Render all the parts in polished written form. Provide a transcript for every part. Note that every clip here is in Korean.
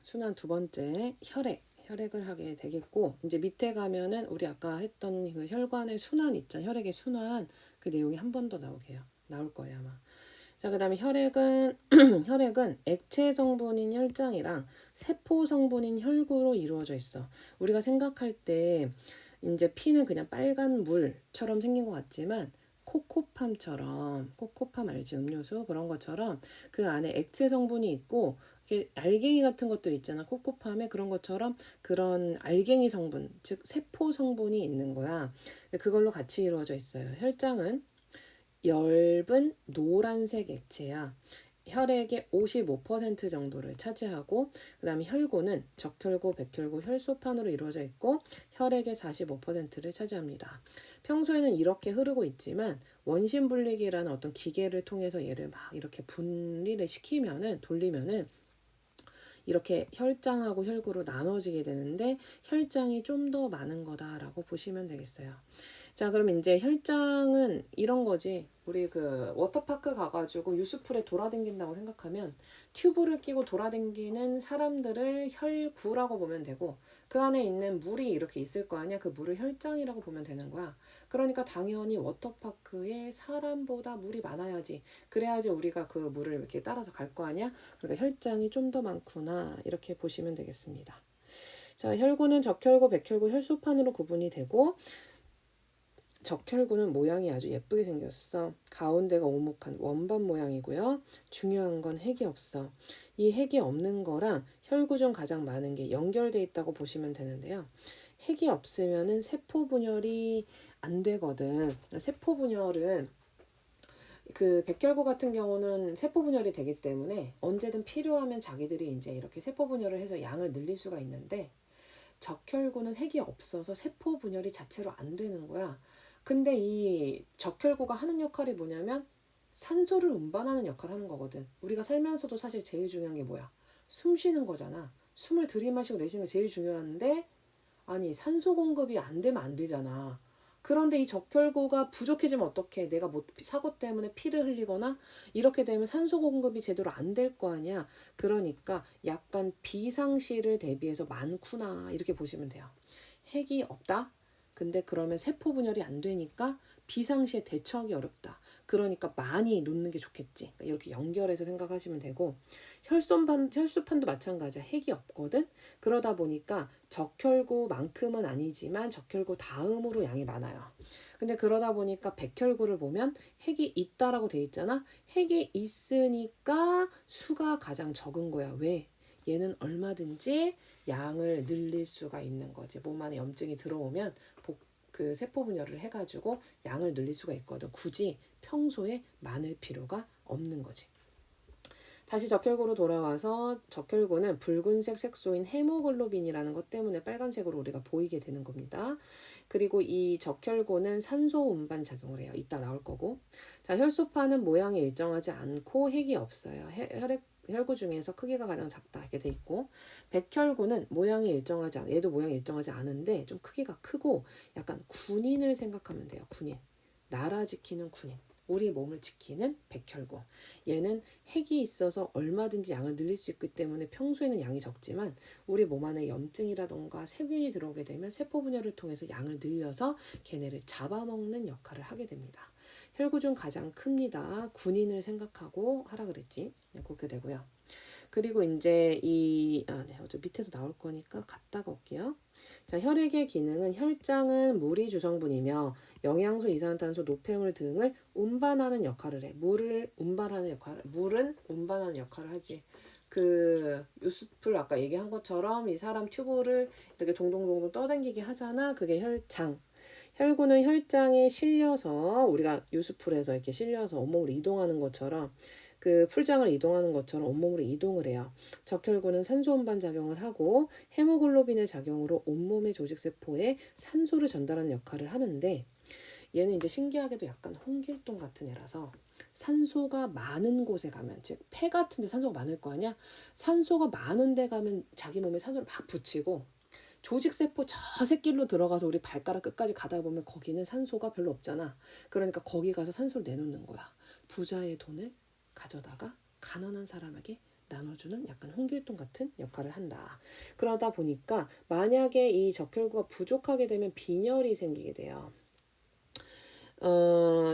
순환 두 번째 혈액을 하게 되겠고, 이제 밑에 가면은 우리 아까 했던 그 혈관의 순환 있잖아. 혈액의 순환 그 내용이 한 번 더 나올 거예요 아마. 자, 그 다음에 혈액은 혈액은 액체 성분인 혈장이랑 세포 성분인 혈구로 이루어져 있어. 우리가 생각할 때 이제 피는 그냥 빨간 물처럼 생긴 것 같지만 코코팜 알지? 음료수 그런 것처럼 그 안에 액체 성분이 있고, 이렇게 알갱이 같은 것들 있잖아. 코코팜에 그런 것처럼 그런 알갱이 성분, 즉 세포 성분이 있는 거야. 그걸로 같이 이루어져 있어요. 혈장은 엷은 노란색 액체야. 혈액의 55% 정도를 차지하고, 그 다음에 혈구는 적혈구, 백혈구, 혈소판으로 이루어져 있고 혈액의 45%를 차지합니다. 평소에는 이렇게 흐르고 있지만 원심분리기라는 어떤 기계를 통해서 얘를 막 이렇게 분리를 시키면은, 돌리면은 이렇게 혈장하고 혈구로 나눠지게 되는데, 혈장이 좀 더 많은 거다라고 보시면 되겠어요. 자, 그럼 이제 혈장은 이런 거지. 우리 그 워터파크 가가지고 유스풀에 돌아다닌다고 생각하면 튜브를 끼고 돌아다니는 사람들을 혈구라고 보면 되고, 그 안에 있는 물이 이렇게 있을 거 아니야. 그 물을 혈장이라고 보면 되는 거야. 그러니까 당연히 워터파크에 사람보다 물이 많아야지. 그래야지 우리가 그 물을 이렇게 따라서 갈 거 아니야. 그러니까 혈장이 좀 더 많구나 이렇게 보시면 되겠습니다. 자, 혈구는 적혈구, 백혈구, 혈소판으로 구분이 되고, 적혈구는 모양이 아주 예쁘게 생겼어. 가운데가 오목한 원반 모양이고요. 중요한 건 핵이 없어. 이 핵이 없는 거랑 혈구 중 가장 많은 게 연결돼 있다고 보시면 되는데요. 핵이 없으면은 세포 분열이 안 되거든. 세포 분열은 그 백혈구 같은 경우는 세포 분열이 되기 때문에 언제든 필요하면 자기들이 이제 이렇게 세포 분열을 해서 양을 늘릴 수가 있는데, 적혈구는 핵이 없어서 세포 분열이 자체로 안 되는 거야. 근데 이 적혈구가 하는 역할이 뭐냐면 산소를 운반하는 역할을 하는 거거든. 우리가 살면서도 사실 제일 중요한 게 뭐야? 숨 쉬는 거잖아. 숨을 들이마시고 내쉬는 게 제일 중요한데, 아니 산소 공급이 안 되면 안 되잖아. 그런데 이 적혈구가 부족해지면 어떡해? 내가 뭐 사고 때문에 피를 흘리거나 이렇게 되면 산소 공급이 제대로 안 될 거 아니야. 그러니까 약간 비상시를 대비해서 많구나 이렇게 보시면 돼요. 핵이 없다? 근데 그러면 세포 분열이 안 되니까 비상시에 대처하기 어렵다. 그러니까 많이 놓는 게 좋겠지. 그러니까 이렇게 연결해서 생각하시면 되고, 혈소판도 마찬가지야. 핵이 없거든. 그러다 보니까 적혈구만큼은 아니지만 적혈구 다음으로 양이 많아요. 근데 그러다 보니까 백혈구를 보면 핵이 있다라고 돼 있잖아. 핵이 있으니까 수가 가장 적은 거야. 왜? 얘는 얼마든지 양을 늘릴 수가 있는 거지. 몸 안에 염증이 들어오면 그 세포 분열을 해가지고 양을 늘릴 수가 있거든. 굳이 평소에 많을 필요가 없는 거지. 다시 적혈구로 돌아와서, 적혈구는 붉은색 색소인 헤모글로빈이라는 것 때문에 빨간색으로 우리가 보이게 되는 겁니다. 그리고 이 적혈구는 산소 운반 작용을 해요. 이따 나올 거고. 자, 혈소판은 모양이 일정하지 않고 핵이 없어요. 혈구 중에서 크기가 가장 작다 이렇게 돼 있고, 백혈구는 얘도 모양이 일정하지 않은데 좀 크기가 크고 약간 군인을 생각하면 돼요. 군인. 나라 지키는 군인. 우리 몸을 지키는 백혈구. 얘는 핵이 있어서 얼마든지 양을 늘릴 수 있기 때문에 평소에는 양이 적지만 우리 몸 안에 염증이라던가 세균이 들어오게 되면 세포 분열을 통해서 양을 늘려서 걔네를 잡아먹는 역할을 하게 됩니다. 혈구 중 가장 큽니다. 군인을 생각하고 하라 그랬지. 그렇게 되고요. 그리고 이제 어제 밑에서 나올 거니까 갔다가 올게요. 자, 혈액의 기능은, 혈장은 물이 주성분이며 영양소, 이산화탄소, 노폐물 등을 운반하는 역할을 해. 물은 운반하는 역할을 하지. 그 유스풀 아까 얘기한 것처럼 이 사람 튜브를 이렇게 동동동동 떠당기게 하잖아. 그게 혈장. 혈구는 혈장에 실려서, 우리가 유스풀에서 이렇게 실려서 온몸으로 이동하는 것처럼, 그 풀장을 이동하는 것처럼 온몸으로 이동을 해요. 적혈구는 산소 운반 작용을 하고 헤모글로빈의 작용으로 온몸의 조직세포에 산소를 전달하는 역할을 하는데, 얘는 이제 신기하게도 약간 홍길동 같은 애라서 산소가 많은 곳에 가면, 즉 폐 같은 데 산소가 많을 거 아니야. 산소가 많은 데 가면 자기 몸에 산소를 막 붙이고, 조직세포 저 새길로 들어가서 우리 발가락 끝까지 가다 보면 거기는 산소가 별로 없잖아. 그러니까 거기 가서 산소를 내놓는 거야. 부자의 돈을 가져다가 가난한 사람에게 나눠주는 약간 홍길동 같은 역할을 한다. 그러다 보니까 만약에 이 적혈구가 부족하게 되면 빈혈이 생기게 돼요.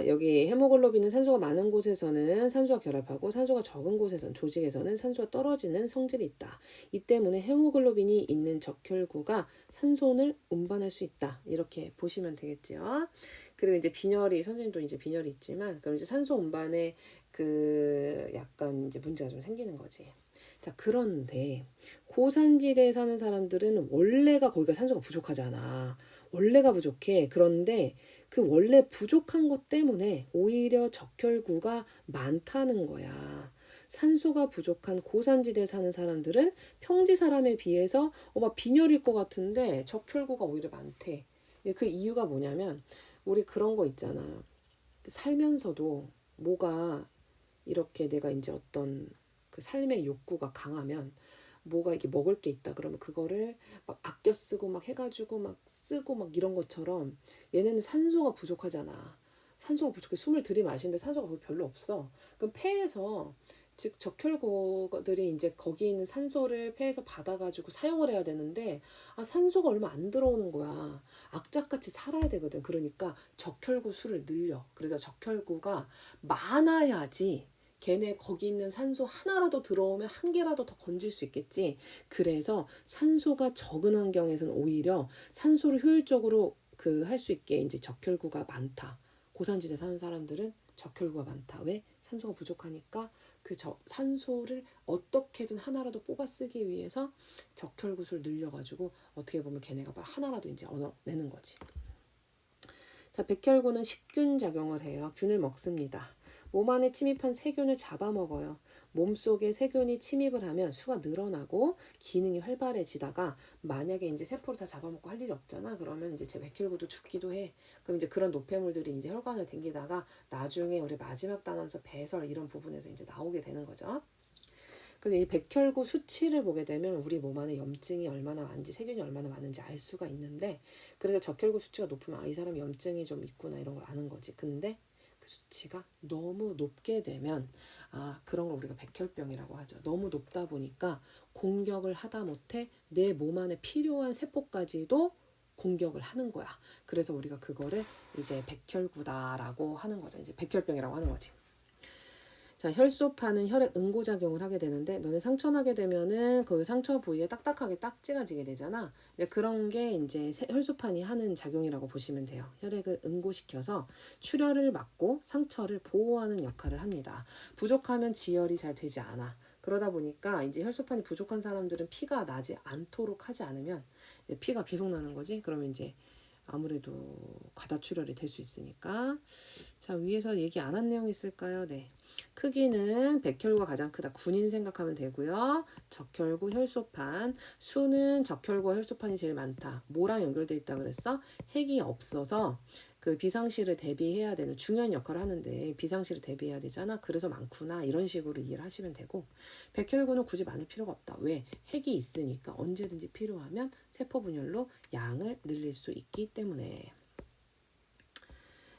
여기 헤모글로빈은 산소가 많은 곳에서는 산소가 결합하고 산소가 적은 곳에선 조직에서는 산소가 떨어지는 성질이 있다. 이 때문에 헤모글로빈이 있는 적혈구가 산소를 운반할 수 있다. 이렇게 보시면 되겠죠. 그리고 이제 빈혈이 선생님도 이제 빈혈이 있지만 그럼 이제 산소 운반에 그 약간 이제 문제가 좀 생기는 거지. 자, 그런데 고산지대에 사는 사람들은 원래가 거기가 산소가 부족하잖아. 원래가 부족해. 그런데 그 원래 부족한 것 때문에 오히려 적혈구가 많다는 거야. 산소가 부족한 고산지대에 사는 사람들은 평지 사람에 비해서 막 빈혈일 것 같은데 적혈구가 오히려 많대. 그 이유가 뭐냐면 우리 그런 거 있잖아. 살면서도 뭐가 이렇게 내가 이제 어떤 그 삶의 욕구가 강하면 뭐가 이렇게 먹을 게 있다 그러면 그거를 막 아껴 쓰고 막 해가지고 막 쓰고 막 이런 것처럼 얘네는 산소가 부족하잖아. 산소가 부족해. 숨을 들이마시는데 산소가 거기 별로 없어. 그럼 폐에서 즉 적혈구들이 이제 거기 있는 산소를 폐에서 받아가지고 사용을 해야 되는데 산소가 얼마 안 들어오는 거야. 악착같이 살아야 되거든. 그러니까 적혈구 수를 늘려. 그래서 적혈구가 많아야지 걔네 거기 있는 산소 하나라도 들어오면 한 개라도 더 건질 수 있겠지. 그래서 산소가 적은 환경에서는 오히려 산소를 효율적으로 그 할 수 있게 이제 적혈구가 많다. 고산지대 사는 사람들은 적혈구가 많다. 왜? 산소가 부족하니까 그 산소를 어떻게든 하나라도 뽑아 쓰기 위해서 적혈구수를 늘려가지고 어떻게 보면 걔네가 하나라도 이제 얻어내는 거지. 자, 백혈구는 식균 작용을 해요. 균을 먹습니다. 몸 안에 침입한 세균을 잡아먹어요. 몸속에 세균이 침입을 하면 수가 늘어나고 기능이 활발해지다가 만약에 이제 세포를 다 잡아먹고 할 일이 없잖아. 그러면 이제 제 백혈구도 죽기도 해. 그럼 이제 그런 노폐물들이 이제 혈관을 댕기다가 나중에 우리 마지막 단원서 배설 이런 부분에서 이제 나오게 되는 거죠. 그래서 이 백혈구 수치를 보게 되면 우리 몸 안에 염증이 얼마나 많은지 세균이 얼마나 많은지 알 수가 있는데 그래서 적혈구 수치가 높으면 이 사람이 염증이 좀 있구나 이런 걸 아는 거지. 근데 그 수치가 너무 높게 되면 그런 걸 우리가 백혈병이라고 하죠. 너무 높다 보니까 공격을 하다 못해 내 몸 안에 필요한 세포까지도 공격을 하는 거야. 그래서 우리가 그거를 이제 백혈구다라고 하는 거죠. 이제 백혈병이라고 하는 거지. 자, 혈소판은 혈에 응고작용을 하게 되는데 너네 상처 나게 되면은 그 상처 부위에 딱딱하게 딱지가 지게 되잖아. 그런 게 이제 혈소판이 하는 작용이라고 보시면 돼요. 혈액을 응고시켜서 출혈을 막고 상처를 보호하는 역할을 합니다. 부족하면 지혈이 잘 되지 않아. 그러다 보니까 이제 혈소판이 부족한 사람들은 피가 나지 않도록 하지 않으면 피가 계속 나는 거지. 그러면 이제 아무래도 과다출혈이 될 수 있으니까. 자, 위에서 얘기 안 한 내용 있을까요? 네. 크기는 백혈구가 가장 크다. 군인 생각하면 되고요. 적혈구, 혈소판. 수는 적혈구와 혈소판이 제일 많다. 뭐랑 연결돼 있다 그랬어? 핵이 없어서 그 비상시를 대비해야 되는 중요한 역할을 하는데 비상시를 대비해야 되잖아. 그래서 많구나. 이런 식으로 이해를 하시면 되고 백혈구는 굳이 많을 필요가 없다. 왜? 핵이 있으니까 언제든지 필요하면 세포 분열로 양을 늘릴 수 있기 때문에.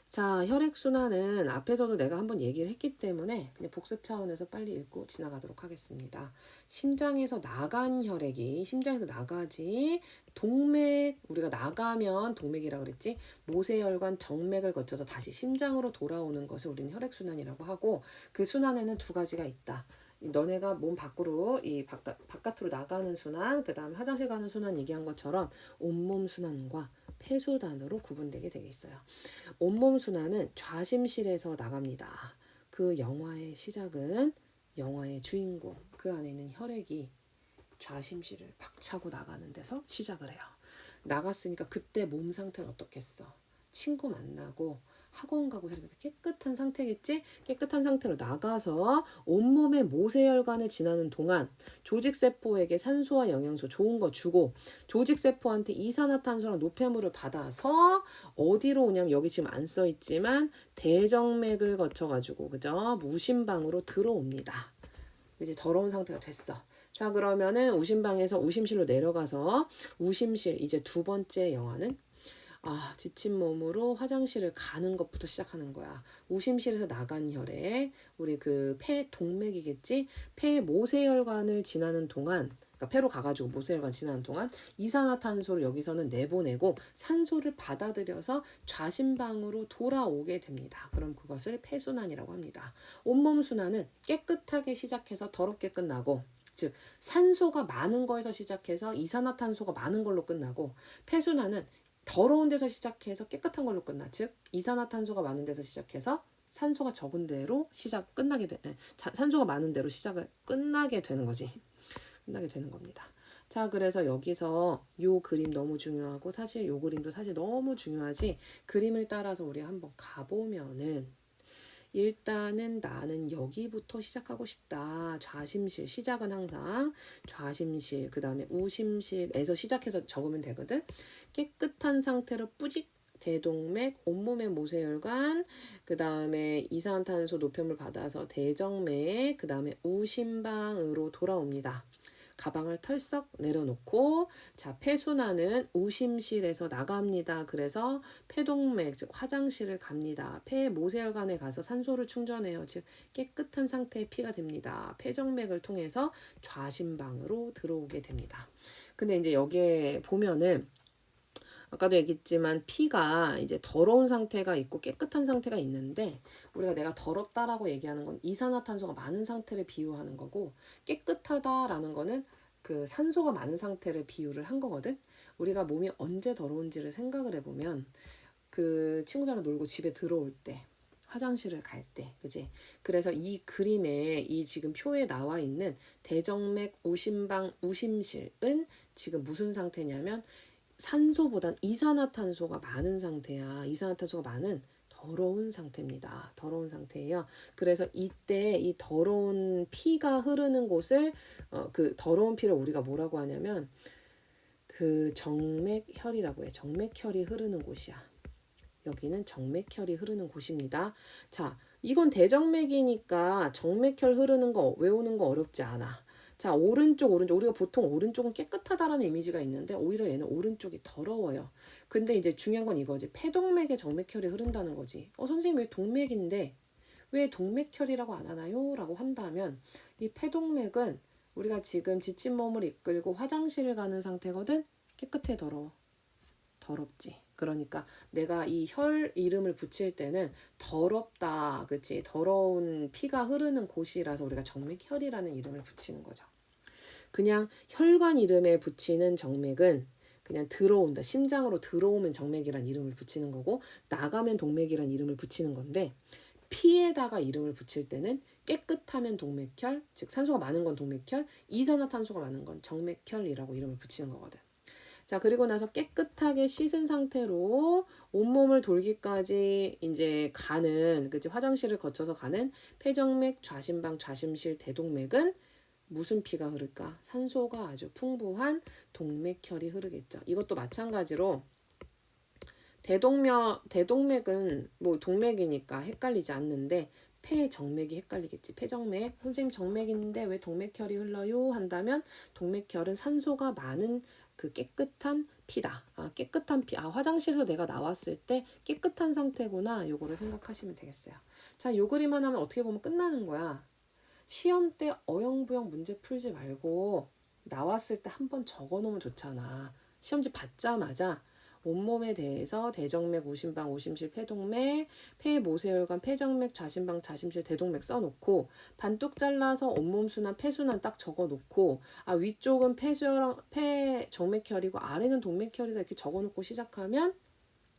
자, 혈액순환은 앞에서도 내가 한번 얘기를 했기 때문에 그냥 복습 차원에서 빨리 읽고 지나가도록 하겠습니다. 심장에서 나간 혈액이 심장에서 나가지 동맥 우리가 나가면 동맥이라 그랬지 모세혈관 정맥을 거쳐서 다시 심장으로 돌아오는 것을 우리는 혈액순환이라고 하고 그 순환에는 두 가지가 있다. 너네가 몸 밖으로 바깥으로 나가는 순환 그 다음에 화장실 가는 순환 얘기한 것처럼 온몸 순환과 폐순환으로 구분되게 되어 있어요. 온몸 순환은 좌심실에서 나갑니다. 그 영화의 시작은 영화의 주인공 그 안에 있는 혈액이 좌심실을 박차고 나가는 데서 시작을 해요. 나갔으니까 그때 몸 상태는 어떻겠어? 친구 만나고 학원 가고 해야 되니까 깨끗한 상태겠지? 깨끗한 상태로 나가서 온몸의 모세혈관을 지나는 동안 조직세포에게 산소와 영양소 좋은 거 주고 조직세포한테 이산화탄소랑 노폐물을 받아서 어디로 오냐면 여기 지금 안 써있지만 대정맥을 거쳐가지고 그죠? 무심방으로 들어옵니다. 이제 더러운 상태가 됐어. 자, 그러면은 우심방에서 우심실로 내려가서 우심실 이제 두 번째 영화는 지친 몸으로 화장실을 가는 것부터 시작하는 거야. 우심실에서 나간 혈액, 우리 그 폐 동맥이겠지? 폐 모세혈관을 지나는 동안, 그러니까 폐로 가가지고 모세혈관 지나는 동안 이산화탄소를 여기서는 내보내고 산소를 받아들여서 좌심방으로 돌아오게 됩니다. 그럼 그것을 폐순환이라고 합니다. 온몸 순환은 깨끗하게 시작해서 더럽게 끝나고, 즉 산소가 많은 거에서 시작해서 이산화탄소가 많은 걸로 끝나고, 폐순환은 더러운 데서 시작해서 깨끗한 걸로 끝나. 즉 이산화탄소가 많은 데서 시작해서 산소가 적은 데로 산소가 많은 데로 시작을 끝나게 되는 거지. 끝나게 되는 겁니다. 자, 그래서 여기서 요 그림 너무 중요하고, 사실 요 그림도 사실 너무 중요하지. 그림을 따라서 우리 한번 가보면은, 일단은 나는 여기부터 시작하고 싶다. 좌심실, 시작은 항상 좌심실, 그 다음에 우심실에서 시작해서 적으면 되거든. 깨끗한 상태로 뿌직 대동맥, 온몸의 모세혈관, 그 다음에 이산화탄소 노폐물 받아서 대정맥, 그 다음에 우심방으로 돌아옵니다. 가방을 털썩 내려놓고, 자, 폐순환은 우심실에서 나갑니다. 그래서 폐동맥, 즉 화장실을 갑니다. 폐 모세혈관에 가서 산소를 충전해요. 즉 깨끗한 상태의 피가 됩니다. 폐정맥을 통해서 좌심방으로 들어오게 됩니다. 근데 이제 여기에 보면은 아까도 얘기했지만 피가 이제 더러운 상태가 있고 깨끗한 상태가 있는데, 우리가 내가 더럽다라고 얘기하는 건 이산화탄소가 많은 상태를 비유하는 거고, 깨끗하다라는 거는 그 산소가 많은 상태를 비유를 한 거거든. 우리가 몸이 언제 더러운지를 생각을 해보면, 그 친구들이랑 놀고 집에 들어올 때, 화장실을 갈 때, 그지? 그래서 이 그림에, 이 지금 표에 나와 있는 대정맥, 우심방, 우심실은 지금 무슨 상태냐면 산소보단 이산화탄소가 많은 상태야. 이산화탄소가 많은 더러운 상태입니다. 더러운 상태예요. 그래서 이때 이 더러운 피가 흐르는 곳을 그 더러운 피를 우리가 뭐라고 하냐면 그 정맥혈이라고 해. 정맥혈이 흐르는 곳이야. 여기는 정맥혈이 흐르는 곳입니다. 자, 이건 대정맥이니까 정맥혈 흐르는 거 외우는 거 어렵지 않아. 자, 오른쪽. 우리가 보통 오른쪽은 깨끗하다라는 이미지가 있는데 오히려 얘는 오른쪽이 더러워요. 근데 이제 중요한 건 이거지. 폐동맥에 정맥혈이 흐른다는 거지. 선생님 왜 동맥인데 왜 동맥혈이라고 안 하나요? 라고 한다면, 이 폐동맥은 우리가 지금 지친 몸을 이끌고 화장실을 가는 상태거든. 깨끗해, 더러워? 더럽지. 그러니까 내가 이 혈 이름을 붙일 때는 더럽다, 그치? 더러운 피가 흐르는 곳이라서 우리가 정맥혈이라는 이름을 붙이는 거죠. 그냥 혈관 이름에 붙이는 정맥은 그냥 들어온다, 심장으로 들어오면 정맥이란 이름을 붙이는 거고, 나가면 동맥이란 이름을 붙이는 건데, 피에다가 이름을 붙일 때는 깨끗하면 동맥혈, 즉 산소가 많은 건 동맥혈, 이산화탄소가 많은 건 정맥혈이라고 이름을 붙이는 거거든. 자, 그리고 나서 깨끗하게 씻은 상태로 온몸을 돌기까지 이제 가는, 그치? 화장실을 거쳐서 가는 폐정맥, 좌심방, 좌심실, 대동맥은 무슨 피가 흐를까? 산소가 아주 풍부한 동맥혈이 흐르겠죠. 이것도 마찬가지로 대동맥은 뭐 동맥이니까 헷갈리지 않는데, 폐정맥이 헷갈리겠지. 폐정맥, 선생님 정맥인데 왜 동맥혈이 흘러요? 한다면 동맥혈은 산소가 많은 그 깨끗한 피다. 깨끗한 피. 화장실에서 내가 나왔을 때 깨끗한 상태구나. 요거를 생각하시면 되겠어요. 자, 요 그림 하나면 어떻게 보면 끝나는 거야. 시험 때 어영부영 문제 풀지 말고 나왔을 때 한번 적어 놓으면 좋잖아. 시험지 받자마자 온몸에 대해서 대정맥, 우심방, 우심실, 폐동맥, 폐모세혈관, 폐정맥, 좌심방, 좌심실, 대동맥 써놓고, 반뚝 잘라서 온몸 순환, 폐순환 딱 적어놓고, 위쪽은 폐정맥혈이고 아래는 동맥혈이다 이렇게 적어놓고 시작하면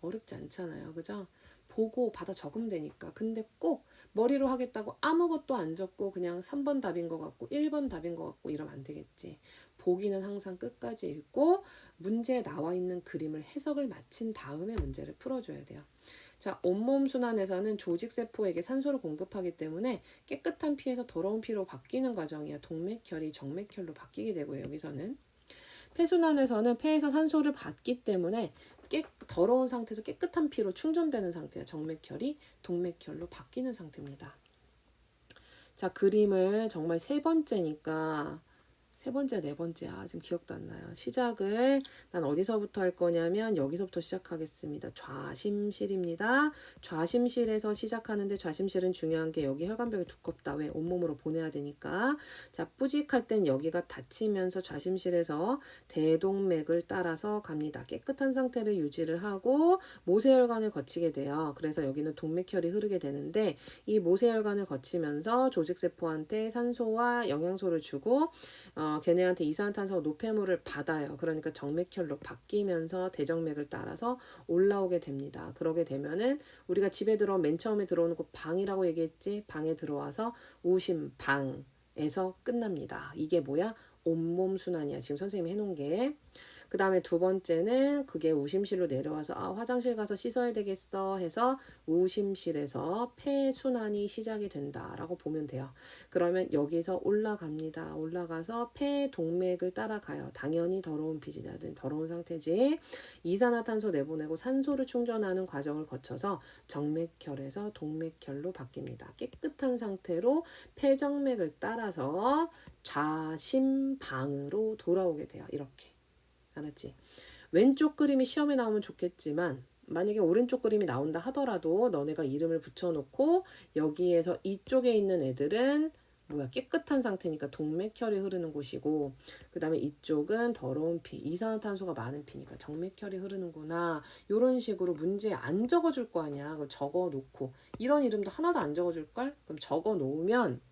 어렵지 않잖아요. 그죠? 보고 받아 적으면 되니까. 근데 꼭 머리로 하겠다고 아무것도 안 적고 그냥 3번 답인 것 같고 1번 답인 것 같고 이러면 안 되겠지. 보기는 항상 끝까지 읽고 문제에 나와 있는 그림을 해석을 마친 다음에 문제를 풀어줘야 돼요. 자, 온몸 순환에서는 조직세포에게 산소를 공급하기 때문에 깨끗한 피에서 더러운 피로 바뀌는 과정이야. 동맥혈이 정맥혈로 바뀌게 되고요. 여기서는 폐순환에서는 폐에서 산소를 받기 때문에 더러운 상태에서 깨끗한 피로 충전되는 상태야. 정맥혈이 동맥혈로 바뀌는 상태입니다. 자, 그림을 정말 세 번째니까 세 번째, 네 번째, 지금 기억도 안 나요. 시작을 난 어디서부터 할 거냐면 여기서부터 시작하겠습니다. 좌심실입니다. 좌심실에서 시작하는데 좌심실은 중요한 게 여기 혈관벽이 두껍다. 왜? 온몸으로 보내야 되니까. 자, 뿌직할 땐 여기가 닫히면서 좌심실에서 대동맥을 따라서 갑니다. 깨끗한 상태를 유지를 하고 모세혈관을 거치게 돼요. 그래서 여기는 동맥혈이 흐르게 되는데 이 모세혈관을 거치면서 조직세포한테 산소와 영양소를 주고 걔네한테 이산화탄소 노폐물을 받아요. 그러니까 정맥혈로 바뀌면서 대정맥을 따라서 올라오게 됩니다. 그러게 되면은 우리가 집에 들어 맨 처음에 들어오는 곳 방이라고 얘기했지. 방에 들어와서 우심방에서 끝납니다. 이게 뭐야? 온몸 순환이야. 지금 선생님이 해놓은 게. 그 다음에 두 번째는 그게 우심실로 내려와서 화장실 가서 씻어야 되겠어 해서 우심실에서 폐순환이 시작이 된다라고 보면 돼요. 그러면 여기서 올라갑니다. 올라가서 폐동맥을 따라가요. 당연히 더러운 피지냐든 더러운 상태지. 이산화탄소 내보내고 산소를 충전하는 과정을 거쳐서 정맥혈에서 동맥혈로 바뀝니다. 깨끗한 상태로 폐정맥을 따라서 좌심방으로 돌아오게 돼요. 이렇게. 알았지? 왼쪽 그림이 시험에 나오면 좋겠지만 만약에 오른쪽 그림이 나온다 하더라도 너네가 이름을 붙여놓고 여기에서 이쪽에 있는 애들은 뭐야 깨끗한 상태니까 동맥혈이 흐르는 곳이고 그 다음에 이쪽은 더러운 피 이산화탄소가 많은 피니까 정맥혈이 흐르는구나 이런 식으로 문제에 안 적어줄 거 아니야. 그럼 적어놓고 이런 이름도 하나도 안 적어줄걸? 그럼 적어놓으면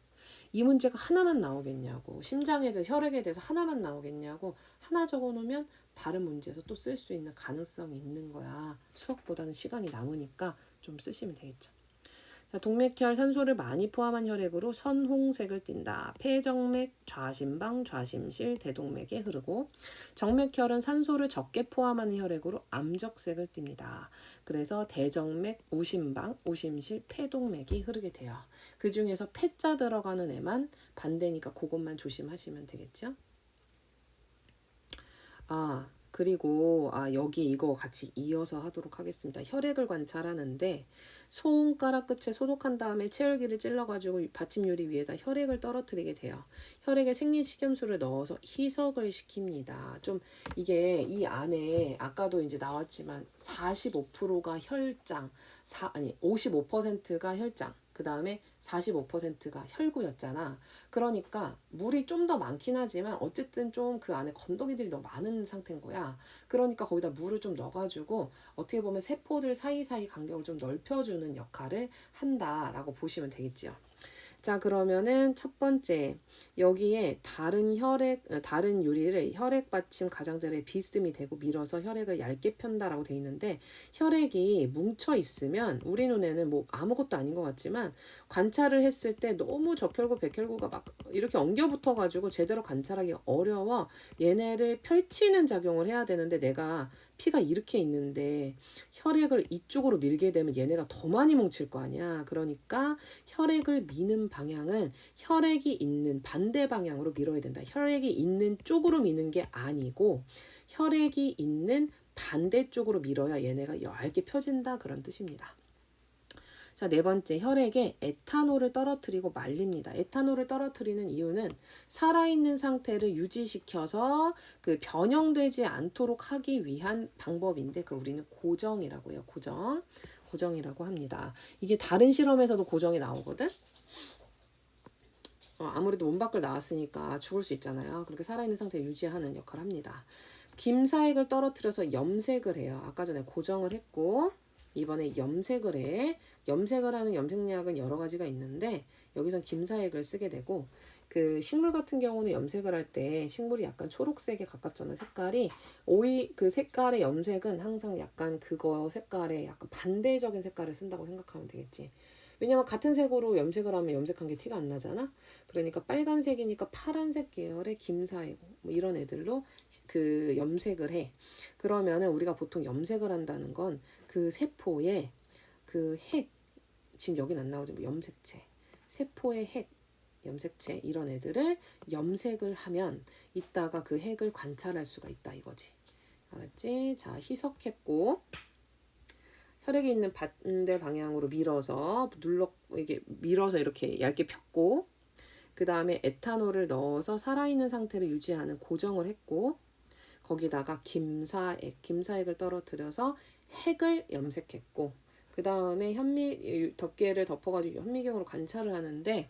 이 문제가 하나만 나오겠냐고 심장에 대해서 혈액에 대해서 하나만 나오겠냐고 하나 적어놓으면 다른 문제에서 또 쓸 수 있는 가능성이 있는 거야. 수학보다는 시간이 남으니까 좀 쓰시면 되겠죠. 자, 동맥혈 산소를 많이 포함한 혈액으로 선홍색을 띈다. 폐정맥, 좌심방, 좌심실, 대동맥에 흐르고 정맥혈은 산소를 적게 포함하는 혈액으로 암적색을 띱니다. 그래서 대정맥, 우심방, 우심실, 폐동맥이 흐르게 돼요. 그 중에서 폐자 들어가는 애만 반대니까 그것만 조심하시면 되겠죠. 그리고 여기 이거 같이 이어서 하도록 하겠습니다. 혈액을 관찰하는데 손가락 끝에 소독한 다음에 체열기를 찔러가지고 받침유리 위에다 혈액을 떨어뜨리게 돼요. 혈액에 생리식염수를 넣어서 희석을 시킵니다. 좀 이게 이 안에 아까도 이제 나왔지만 45%가 혈장, 55%가 혈장. 그 다음에 45%가 혈구였잖아. 그러니까 물이 좀 더 많긴 하지만 어쨌든 좀 그 안에 건더기들이 너무 많은 상태인 거야. 그러니까 거기다 물을 좀 넣어가지고 어떻게 보면 세포들 사이사이 간격을 좀 넓혀주는 역할을 한다라고 보시면 되겠지요. 자, 그러면은 첫 번째 여기에 다른 유리를 혈액 받침 가장자리에 비스듬히 대고 밀어서 혈액을 얇게 편다라고 돼 있는데 혈액이 뭉쳐 있으면 우리 눈에는 뭐 아무것도 아닌 것 같지만 관찰을 했을 때 너무 적혈구 백혈구가 막 이렇게 엉겨 붙어 가지고 제대로 관찰하기 어려워. 얘네를 펼치는 작용을 해야 되는데 내가 피가 이렇게 있는데 혈액을 이쪽으로 밀게 되면 얘네가 더 많이 뭉칠 거 아니야. 그러니까 혈액을 미는 방향은 혈액이 있는 반대 방향으로 밀어야 된다. 혈액이 있는 쪽으로 미는 게 아니고 혈액이 있는 반대쪽으로 밀어야 얘네가 얇게 펴진다 그런 뜻입니다. 자, 네 번째 혈액에 에탄올을 떨어뜨리고 말립니다. 에탄올을 떨어뜨리는 이유는 살아있는 상태를 유지시켜서 그 변형되지 않도록 하기 위한 방법인데 그걸 우리는 고정이라고 해요. 고정이라고 합니다. 이게 다른 실험에서도 고정이 나오거든. 아무래도 몸 밖을 나왔으니까 죽을 수 있잖아요. 그렇게 살아있는 상태를 유지하는 역할을 합니다. 김사액을 떨어뜨려서 염색을 해요. 아까 전에 고정을 했고 이번에 염색을 해. 염색을 하는 염색약은 여러 가지가 있는데 여기선 김사액을 쓰게 되고 그 식물 같은 경우는 염색을 할 때 식물이 약간 초록색에 가깝잖아. 색깔이 그 색깔의 염색은 항상 약간 그거 색깔에 약간 반대적인 색깔을 쓴다고 생각하면 되겠지. 왜냐면 같은 색으로 염색을 하면 염색한 게 티가 안 나잖아. 그러니까 빨간색이니까 파란색 계열의 김사액 뭐 이런 애들로 그 염색을 해. 그러면은 우리가 보통 염색을 한다는 건 그 세포의 그 핵, 지금 여긴 안 나오죠. 뭐 염색체, 세포의 핵, 염색체 이런 애들을 염색을 하면 이따가 그 핵을 관찰할 수가 있다 이거지. 알았지? 자, 희석했고 혈액이 있는 반대 방향으로 밀어서 이게 밀어서 이렇게 얇게 폈고 그 다음에 에탄올을 넣어서 살아있는 상태를 유지하는 고정을 했고, 거기다가 김사액을 떨어뜨려서 핵을 염색했고, 그 다음에 덮개를 덮어가지고 현미경으로 관찰을 하는데,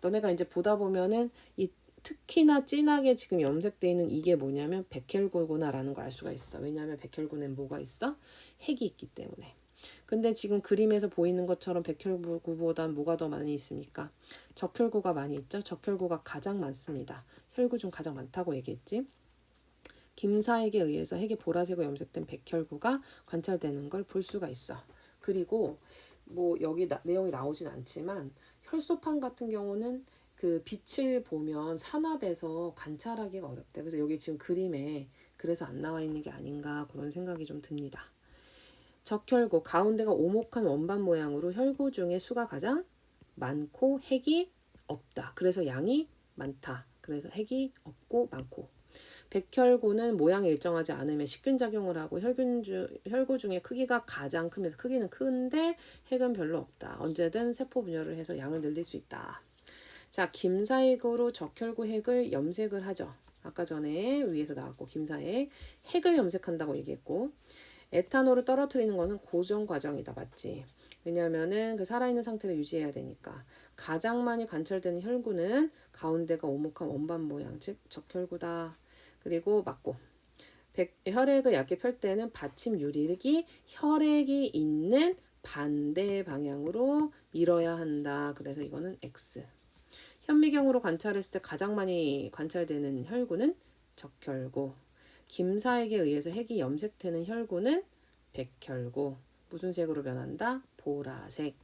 너네가 이제 보다 보면은 이 특히나 진하게 지금 염색돼 있는 이게 뭐냐면 백혈구구나라는 걸 알 수가 있어. 왜냐하면 백혈구는 뭐가 있어? 핵이 있기 때문에. 근데 지금 그림에서 보이는 것처럼 백혈구보단 뭐가 더 많이 있습니까? 적혈구가 많이 있죠. 적혈구가 가장 많습니다. 혈구 중 가장 많다고 얘기했지. 김사액에 의해서 핵이 보라색으로 염색된 백혈구가 관찰되는 걸 볼 수가 있어. 그리고 뭐 여기 내용이 나오진 않지만 혈소판 같은 경우는 그 빛을 보면 산화돼서 관찰하기가 어렵대. 그래서 여기 지금 그림에 그래서 안 나와 있는 게 아닌가 그런 생각이 좀 듭니다. 적혈구 가운데가 오목한 원반 모양으로 혈구 중에 수가 가장 많고 핵이 없다. 그래서 양이 많다. 그래서 핵이 없고 많고. 백혈구는 모양이 일정하지 않으면 식균작용을 하고 혈구 중에 크기가 가장 크면서 크기는 큰데 핵은 별로 없다. 언제든 세포 분열을 해서 양을 늘릴 수 있다. 자, 김사액으로 적혈구 핵을 염색을 하죠. 아까 전에 위에서 나왔고 김사액 핵을 염색한다고 얘기했고, 에탄올을 떨어뜨리는 거는 고정 과정이다. 맞지? 왜냐하면은 그 살아있는 상태를 유지해야 되니까. 가장 많이 관찰되는 혈구는 가운데가 오목한 원반 모양, 즉 적혈구다. 그리고 맞고, 혈액을 얇게 펼 때는 받침 유리기 혈액이 있는 반대 방향으로 밀어야 한다. 그래서 이거는 X. 현미경으로 관찰했을 때 가장 많이 관찰되는 혈구는 적혈구. 김사액에 의해서 핵이 염색되는 혈구는 백혈구. 무슨 색으로 변한다? 보라색.